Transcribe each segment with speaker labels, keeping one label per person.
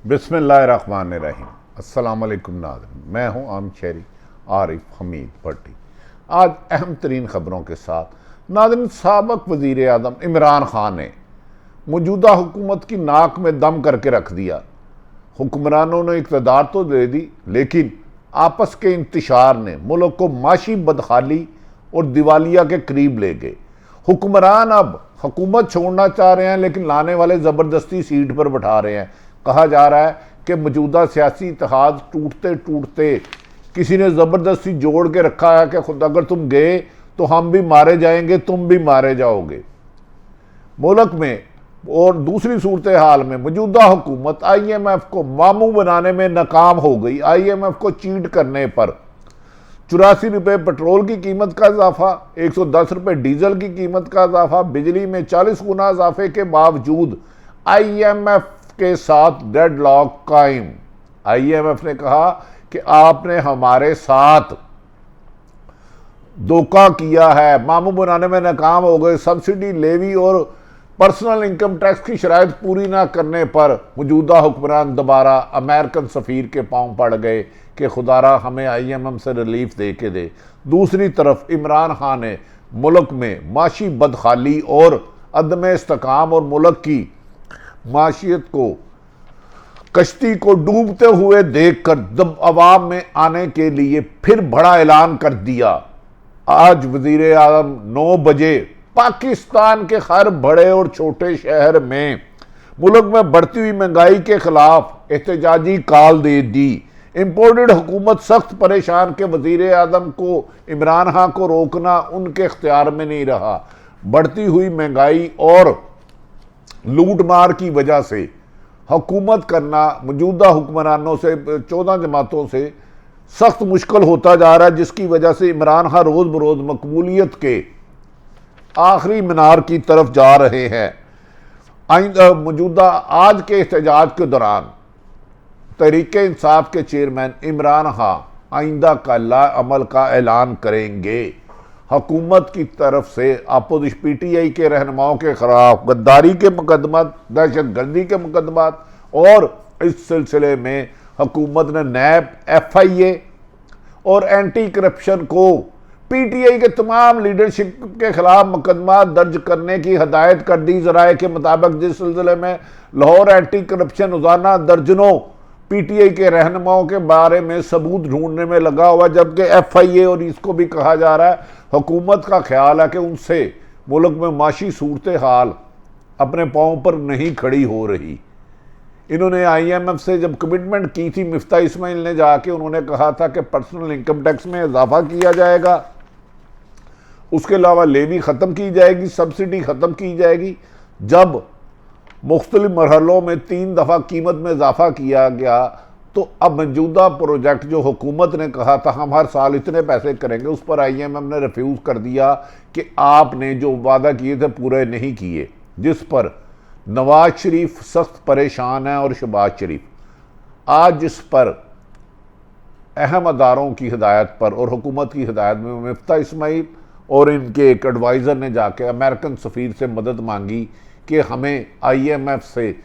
Speaker 1: बिस्मिल्लाहिर्रहमानिर्रहीम। अस्सलाम वालेकुम नाज़रीन, मैं हूँ आम शहरी आरिफ हमीद भट्टी। आज अहम तरीन ख़बरों के साथ नाज़रीन, साबिक़ वज़ीर आज़म इमरान खान ने मौजूदा हुकूमत की नाक में दम करके रख दिया। हुक्मरानों ने इक़्तिदार तो दे दी, लेकिन आपस के इंतशार ने मुल्क को माशी बदहाली और दिवालिया के करीब ले गए। हुक्मरान अब हुकूमत छोड़ना चाह रहे हैं, लेकिन लाने वाले ज़बरदस्ती सीट पर बैठा रहे हैं। कहा जा रहा है कि मौजूदा सियासी इत्तेहाद टूटते टूटते किसी ने ज़बरदस्ती जोड़ के रखा है कि खुद अगर तुम गए तो हम भी मारे जाएंगे, तुम भी मारे जाओगे। मुल्क में और दूसरी सूरत हाल में मौजूदा हुकूमत IMF को मामू बनाने में नाकाम हो गई। IMF को चीट करने पर 84 रुपये पेट्रोल की कीमत का इजाफा, 110 रुपये डीजल की कीमत का इजाफा, बिजली में 40 गुना इजाफे के बावजूद IMF के साथ डेडलॉक कायम। IMF ने कहा कि आपने हमारे साथ धोखा किया है, मामू बनाने में नाकाम हो गए। सब्सिडी, लेवी और पर्सनल इनकम टैक्स की शराइत पूरी ना करने पर मौजूदा हुक्मरान दोबारा अमेरिकन सफ़ीर के पांव पड़ गए कि खुदारा हमें IMF से रिलीफ दे के दे। दूसरी तरफ इमरान खान ने मुल्क में माशी बदहाली और अदम इस्तेकाम और मुल्क की माशियत को, कश्ती को डूबते हुए देखकर अवाम में आने के लिए फिर बड़ा ऐलान कर दिया। आज वज़ीर आज़म 9 बजे पाकिस्तान के हर बड़े और छोटे शहर में मुल्क में बढ़ती हुई महंगाई के खिलाफ एहतजाजी कॉल दे दी। इम्पोर्टेड हुकूमत सख्त परेशान के वज़ीर आज़म को, इमरान खान को रोकना उनके इख्तियार में नहीं रहा। बढ़ती हुई महंगाई और लूट मार की वजह से हुकूमत करना मौजूदा हुक्मरानों से, 14 जमातों से सख्त मुश्किल होता जा रहा है, जिसकी वजह से इमरान खान रोज़ बरोज़ मकबूलियत के आखिरी मीनार की तरफ जा रहे हैं। मौजूदा आज के एहतजाज के दौरान तहरीक इंसाफ के चेयरमैन इमरान खान आइंदा का अमल का ऐलान करेंगे। हुकूमत की तरफ से अपोजिशन PTI के रहनुमाओं के खिलाफ गद्दारी के मुकदमा, दहशत गर्दी के मुकदमा, और इस सिलसिले में हुकूमत ने नैब, FIA और एंटी करप्शन को PTI के तमाम लीडरशिप के खिलाफ मुकदमा दर्ज करने की हदायत कर दी। ज़राए के मुताबिक जिस सिलसिले में लाहौर एंटी करप्शन रोजाना दर्जनों PTI के रहनुमाओं के बारे में सबूत ढूंढने में लगा हुआ, जबकि FIA और इसको भी कहा जा रहा है हुकूमत का ख्याल है कि उनसे मुल्क में माशी सूरत हाल अपने पाँव पर नहीं खड़ी हो रही। इन्होंने IMF से जब कमिटमेंट की थी, मिफ्ता इस्माइल ने जाके उन्होंने कहा था कि पर्सनल इनकम टैक्स में इजाफा किया जाएगा, उसके अलावा लेवी ख़त्म की जाएगी, सब्सिडी ख़त्म की जाएगी। जब मुख्तलिफ मरहलों में 3 दफ़ा कीमत में इजाफा किया गया, तो अब मौजूदा प्रोजेक्ट जो हुकूमत ने कहा था हम हर साल इतने पैसे करेंगे, उस पर IMF ने रिफ्यूज़ कर दिया कि आपने जो वादा किए थे पूरे नहीं किए, जिस पर नवाज शरीफ सख्त परेशान है और शहबाज शरीफ। आज जिस पर अहम अदारों की हिदायत पर और हुकूमत की हिदायत में मिफ्ता इस्माइल और इनके एक एडवाइज़र ने जाके अमेरिकन सफ़ीर से मदद मांगी कि हमें IMF से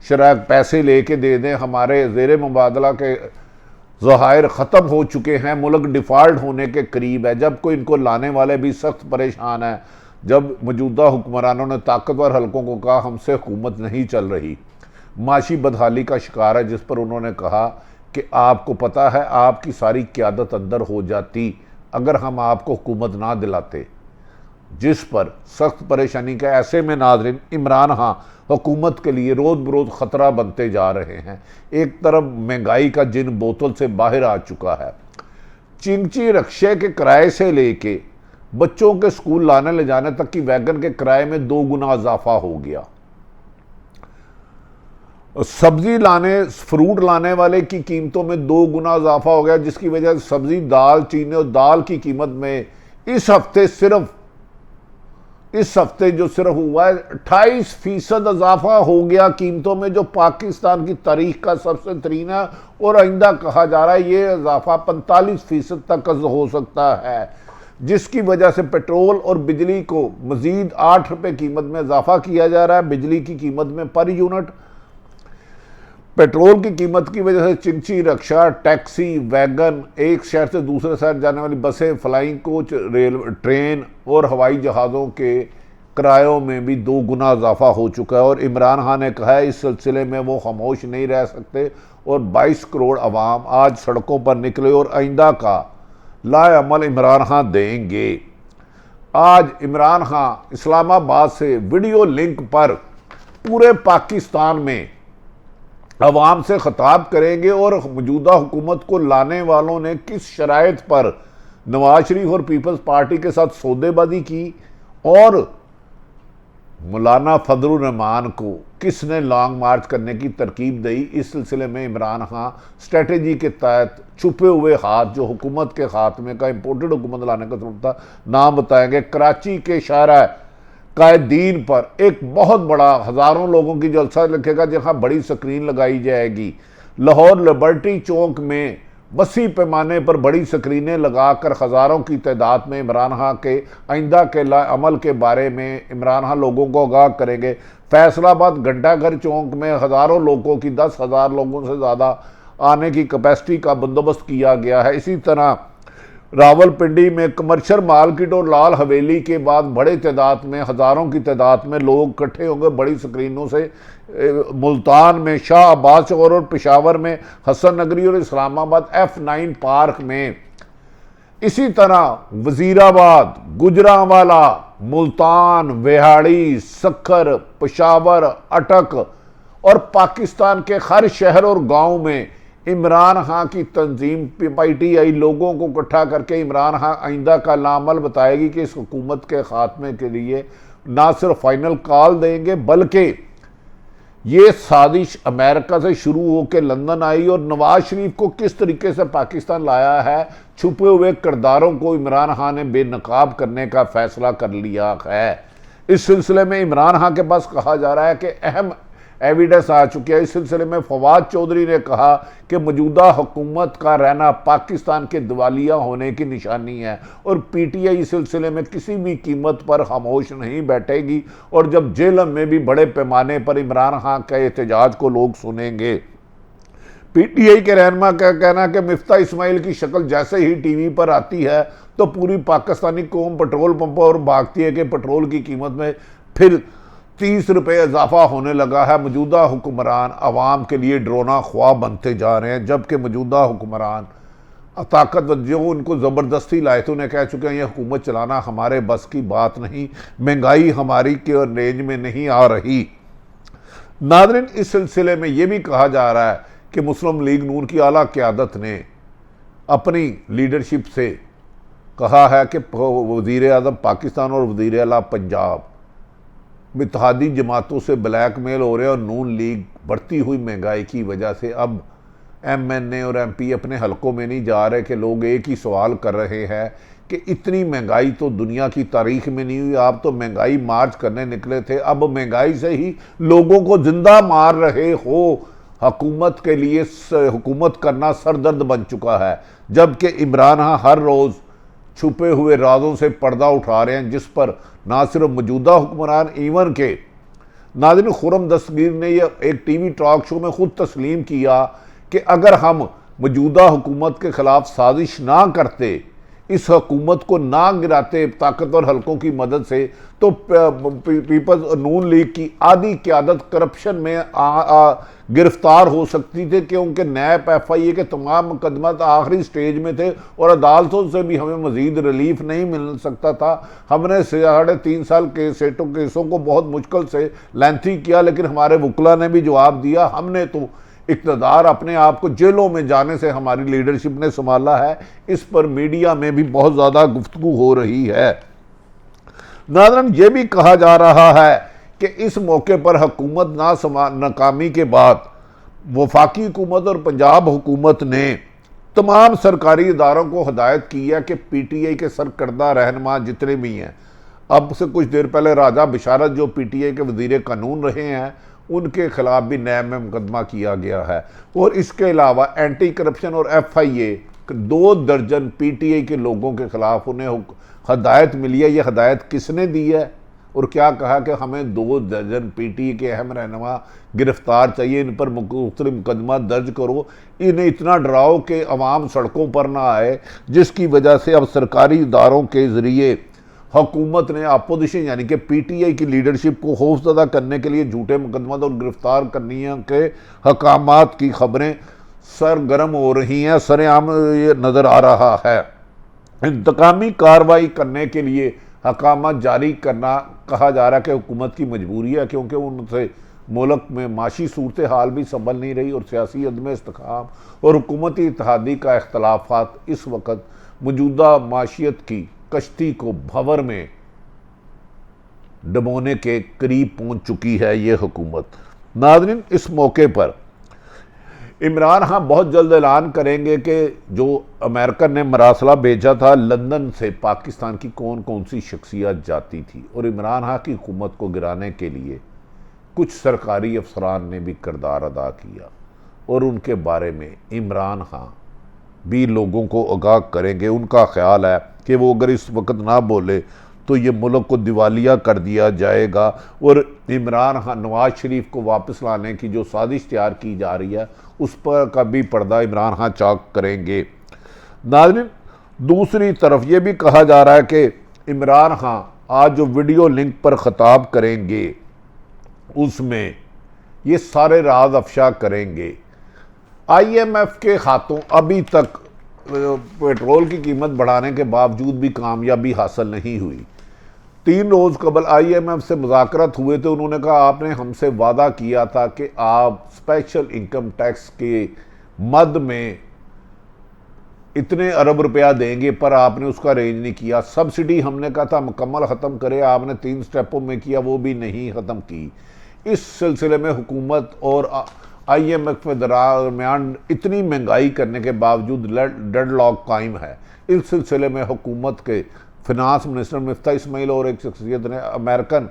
Speaker 1: शराब पैसे लेके दे दें, हमारे ज़ेर मुबादला के ज़हायर ख़त्म हो चुके हैं, मुल्क डिफ़ॉल्ट होने के करीब है। जब कोई इनको लाने वाले भी सख्त परेशान है, जब मौजूदा हुक्मरानों ने ताकतवर हलकों को कहा हमसे हुकूमत नहीं चल रही, माशी बदहाली का शिकार है, जिस पर उन्होंने कहा कि आपको पता है आपकी सारी क़यादत अंदर हो जाती अगर हम आपको हुकूमत ना दिलाते, जिस पर सख्त परेशानी का। ऐसे में नाज़रीन, इमरान खान हुकूमत के लिए रोज़ बरोज़ ख़तरा बनते जा रहे हैं। एक तरफ महंगाई का जिन बोतल से बाहर आ चुका है, चिंची रक्शे के किराए से लेके बच्चों के स्कूल लाने ले जाने तक की वैगन के किराए में 2 गुना इजाफा हो गया। सब्जी लाने, फ्रूट लाने वाले की कीमतों में 2 गुना इजाफा हो गया, जिसकी वजह से सब्जी, दाल, चीनी और दाल की कीमत में इस हफ्ते जो सिर्फ हुआ है 28% इजाफा हो गया कीमतों में, जो पाकिस्तान की तारीख का सबसे तरीन है। और आइंदा कहा जा रहा है ये इजाफा 45% तक हो सकता है, जिसकी वजह से पेट्रोल और बिजली को मजीद 8 रुपये कीमत में इजाफा किया जा रहा है, बिजली की कीमत में पर यूनिट। पेट्रोल की कीमत की वजह से चिंची, रक्षा, टैक्सी, वैगन, एक शहर से दूसरे शहर जाने वाली बसें, फ्लाइंग कोच, रेल, ट्रेन और हवाई जहाज़ों के किरायों में भी 2 गुना इजाफा हो चुका है। और इमरान खान ने कहा है इस सिलसिले में वो खामोश नहीं रह सकते और 22 करोड़ अवाम आज सड़कों पर निकले और आइंदा का लाएअमल इमरान खान देंगे। आज इमरान खान इस्लामाबाद से वीडियो लिंक पर पूरे पाकिस्तान में अवाम से खिताब करेंगे और मौजूदा हुकूमत को लाने वालों ने किस शराइत पर नवाज शरीफ और पीपल्स पार्टी के साथ सौदेबाजी की और मौलाना फजलुर रहमान को किसने लॉन्ग मार्च करने की तरकीब दी। इस सिलसिले में इमरान खान स्ट्रेटेजी के तहत छुपे हुए हाथ जो हुकूमत के खात्मे का इम्पोर्टेड हुकूमत लाने का जरूरत था नाम बताएंगे। कराची के शाहरा कायदीन पर एक बहुत बड़ा हज़ारों लोगों की जलसा लिखेगा जहां बड़ी स्क्रीन लगाई जाएगी। लाहौर लिबर्टी चौक में वसी पैमाने पर बड़ी स्क्रीनें लगाकर हज़ारों की तादाद में इमरान खान के आइंदा के अमल के बारे में इमरान खान लोगों को आगाह करेंगे। फैसलाबाद घंटाघर चौक में हज़ारों लोगों की 10,000 लोगों से ज़्यादा आने की कैपेसिटी का बंदोबस्त किया गया है। इसी तरह रावलपिंडी में कमर्शियल मार्केट और लाल हवेली के बाद बड़े तादाद में हज़ारों की तादाद में लोग इकट्ठे होंगे बड़ी स्क्रीनों से। मुल्तान में, शाह अब्बास चौक और पेशावर में, हसन नगरी और इस्लामाबाद F9 पार्क में। इसी तरह वजीराबाद, गुजरांवाला, मुल्तान, विहाड़ी, सखर, पेशावर, अटक और पाकिस्तान के हर शहर और गांव में इमरान खान की तंजीम PTI लोगों को इकट्ठा करके इमरान खान आइंदा का लामल बताएगी कि इस हुकूमत के खात्मे के लिए ना सिर्फ फाइनल कॉल देंगे बल्कि ये साजिश अमेरिका से शुरू होकर लंदन आई और नवाज शरीफ को किस तरीके से पाकिस्तान लाया है। छुपे हुए किरदारों को इमरान खान ने बेनकाब करने का फैसला कर लिया है। इस सिलसिले में इमरान खान के पास कहा जा रहा है कि अहम एविडेंस आ चुकी है। इस सिलसिले में फवाद चौधरी ने कहा कि मौजूदा हुकूमत का रहना पाकिस्तान के दिवालिया होने की निशानी है और PTI इस सिलसिले में किसी भी कीमत पर खामोश नहीं बैठेगी और जब जेलम में भी बड़े पैमाने पर इमरान खान के एहतजाज को लोग सुनेंगे। PTI के रहनुमा का कहना है कि मिफ्ता इस्माइल की शक्ल जैसे ही टीवी पर आती है तो पूरी पाकिस्तानी कौम पेट्रोल पंपों और भागती है कि पेट्रोल की कीमत में फिर 30 रुपये इजाफा होने लगा है। मौजूदा हुक्मरान अवाम के लिए ड्रोना ख्वाब बनते जा रहे हैं जबकि मौजूदा हुक्मरान ताकतवर जो उनको ज़बरदस्ती लाए थे उन्हें कह चुके हैं ये हुकूमत चलाना हमारे बस की बात नहीं, महंगाई हमारी के रेंज में नहीं आ रही। नाज़रीन, इस सिलसिले में ये भी कहा जा रहा है कि मुस्लिम लीग नून की आला क़यादत ने अपनी लीडरशिप से कहा है कि वज़ीर आज़म पाकिस्तान और वज़ीर आला पंजाब इत्तेहादी जमातों से ब्लैकमेल हो रहे हैं और नून लीग बढ़ती हुई महंगाई की वजह से अब MNA और MP अपने हलकों में नहीं जा रहे कि लोग एक ही सवाल कर रहे हैं कि इतनी महंगाई तो दुनिया की तारीख में नहीं हुई, आप तो महंगाई मार्च करने निकले थे, अब महंगाई से ही लोगों को जिंदा मार रहे हो। हुकूमत के लिए हुकूमत करना सरदर्द बन चुका है जबकि इमरान खान हर रोज़ छुपे हुए राजों से पर्दा उठा रहे हैं जिस पर ना सिर्फ मौजूदा हुक्मरान इवन के नाज़रीन खुर्रम दस्तगीर ने यह एक TV टॉक शो में खुद तस्लीम किया कि अगर हम मौजूदा हुकूमत के खिलाफ साजिश ना करते, इस हुकूमत को ना गिराते ताकतवर हलकों की मदद से तो पीपल्स नून लीग की आधी क़यादत करप्शन में गिरफ्तार हो सकती थी क्योंकि नैब FIA के तमाम मुकदमात आखिरी स्टेज में थे और अदालतों से भी हमें मजीद रिलीफ नहीं मिल सकता था। हमने 3.5 साल के केसों को बहुत मुश्किल से लेंथी किया लेकिन हमारे वकला ने भी जवाब दिया। हमने तो इक़्तिदार अपने आप को जेलों में जाने से हमारी लीडरशिप ने संभाला है। इस पर मीडिया में भी बहुत ज़्यादा गुफ्तगू हो रही है। नाज़रीन, ये भी कहा जा रहा है कि इस मौके पर हुकूमत नाकामी के बाद वफाकी हुकूमत और पंजाब हुकूमत ने तमाम सरकारी इदारों को हदायत की है कि PTI के सरकर्दा रहनुमा जितने भी हैं, अब से कुछ देर पहले राजा बिशारत जो PTI के वज़ीर कानून रहे हैं उनके खिलाफ भी नैब में मुकदमा किया गया है और इसके अलावा एंटी करप्शन और FIA 2 दर्जन PTI के लोगों के खिलाफ उन्हें हदायत मिली है। ये हदायत किसने दी है और क्या कहा कि हमें 2 दर्जन पीटीए के अहम रहनुमा गिरफ्तार चाहिए, इन पर मुख्तलिफ मुकदमा दर्ज करो, इन्हें इतना डराओ कि अवाम सड़कों पर ना आए, जिसकी वजह से अब सरकारी इदारों के ज़रिए हुकूमत ने अपोजिशन यानी कि पीटीआई की लीडरशिप को खौफजदा करने के लिए झूठे मुकदमा और गिरफ्तार करने के हकामात की खबरें सरगर्म हो रही हैं, सरेआम ये नज़र आ रहा है। इंतकामी कार्रवाई करने के लिए हकामात जारी करना कहा जा रहा है कि हुकूमत की मजबूरी है, क्योंकि उनसे मुल्क में माशी सूरत हाल भी संभल नहीं रही और सियासी अदम इस्तेकाम और हुकूमती इत्तेहादी का इख्तलाफात इस वक्त मौजूदा माशियत की कश्ती को भंवर में डबोने के करीब पहुंच चुकी है ये हुकूमत। नाज़रीन, इस मौके पर इमरान खान बहुत जल्द ऐलान करेंगे कि जो अमेरिका ने मरासला भेजा था लंदन से पाकिस्तान की कौन कौन सी शख्सियत जाती थी, और इमरान खान की हुकूमत को गिराने के लिए कुछ सरकारी अफसरान ने भी किरदार अदा किया, और उनके बारे में इमरान खान भी लोगों को आगाह करेंगे। उनका ख्याल है कि वो अगर इस वक्त ना बोले तो ये मुल्क को दिवालिया कर दिया जाएगा, और इमरान खान नवाज शरीफ को वापस लाने की जो साजिश तैयार की जा रही है उस पर का भी पर्दा इमरान खान चाक करेंगे। नाज़रीन, दूसरी तरफ ये भी कहा जा रहा है कि इमरान खान आज जो वीडियो लिंक पर ख़िताब करेंगे उसमें ये सारे राज अफशा करेंगे। IMF के खातों अभी तक पेट्रोल की कीमत बढ़ाने के बावजूद भी कामयाबी हासिल नहीं हुई। 3 रोज़ कबल IMF से मुज़ाकरात हुए थे, उन्होंने कहा आपने हमसे वादा किया था कि आप स्पेशल इनकम टैक्स के मद में इतने अरब रुपया देंगे, पर आपने उसका अरेंज नहीं किया। सब्सिडी हमने कहा था मुकम्मल ख़त्म करे, आपने 3 स्टेपों में किया, वो भी नहीं ख़त्म की। इस सिलसिले में हुकूमत और IMF के दरमियान इतनी महंगाई करने के बावजूद डेडलॉक कायम है। इस सिलसिले में हुकूमत के फिनांस मिनिस्टर मिफ्ता इस्माइल और एक शख्सियत ने अमेरिकन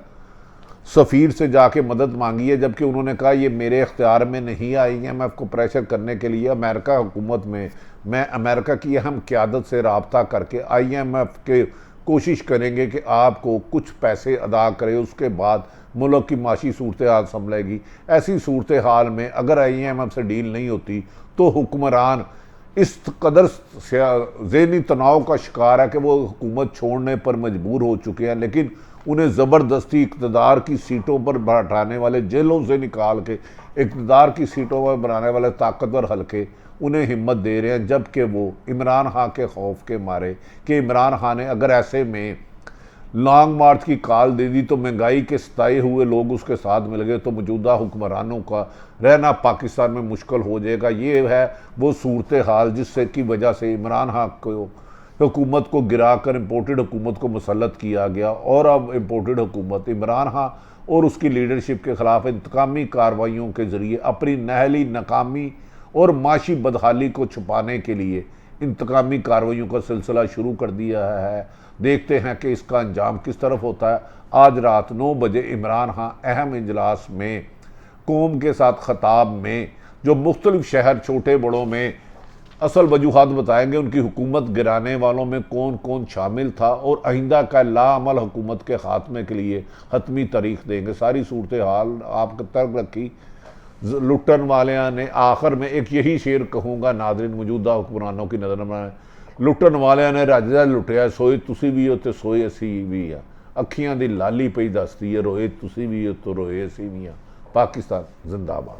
Speaker 1: सफ़ीर से जाके मदद मांगी है, जबकि उन्होंने कहा ये मेरे इख्तियार में नहीं है। IMF को प्रेशर करने के लिए अमेरिका हुकूमत में मैं अमेरिका की अहम क़यादत से रब्ता करके IMF के कोशिश करेंगे कि आपको कुछ पैसे अदा करे, उसके बाद मुल्क की माशी सूरत हाल संभलेगी। ऐसी सूरत हाल में अगर IMF से डील नहीं होती तो हुक्मरान इस कदर ज़हनी तनाव का शिकार है कि वो हुकूमत छोड़ने पर मजबूर हो चुके हैं, लेकिन उन्हें ज़बरदस्ती इक़्तिदार की सीटों पर बैठाने वाले, जेलों से निकाल के इक़्तिदार की सीटों पर बनाने वाले ताकतवर हल्के उन्हें हिम्मत दे रहे हैं, जबकि वो इमरान खान के खौफ के मारे कि इमरान खान ने अगर ऐसे में लॉन्ग मार्च की कॉल दे दी तो महंगाई के सताए हुए लोग उसके साथ मिल गए तो मौजूदा हुक्मरानों का रहना पाकिस्तान में मुश्किल हो जाएगा। ये है वो सूरत हाल जिससे की वजह से इमरान खान को हुकूमत को गिराकर इम्पोर्टेड हुकूमत को मुसल्लत किया गया, और अब इम्पोर्टेड हुकूमत इमरान खान और उसकी लीडरशिप के ख़िलाफ़ इंतकामी कार्रवाइयों के ज़रिए अपनी नहली नाकामी और माशी बदहाली को छुपाने के लिए इंतकामी कार्रवाइयों का सिलसिला शुरू कर दिया है। देखते हैं कि इसका अंजाम किस तरफ होता है। आज रात 9 बजे इमरान खान अहम इजलास में कौम के साथ खिताब में जो मुख्तलिफ शहर छोटे बड़ों में असल वजूहात बताएंगे, उनकी हुकूमत गिराने वालों में कौन कौन शामिल था और आइंदा का लाअमल हुकूमत के ख़ात्मे के लिए हतमी तारीख देंगे। सारी सूरत हाल आपके तर्क रखी लुटन वालियाँ ने। आखिर में एक यही शेर कहूँगा नाज़रीन, मौजूदा हुक्मरानों की नज़र में लुटन वालियाँ ने राजा लुटिया, सोए तुसी भी हो तो सोए असी भी आ, अखियां दी लाली पई दसदी है, रोए तुसी भी हो तो रोए असी भी आ। पाकिस्तान जिंदाबाद।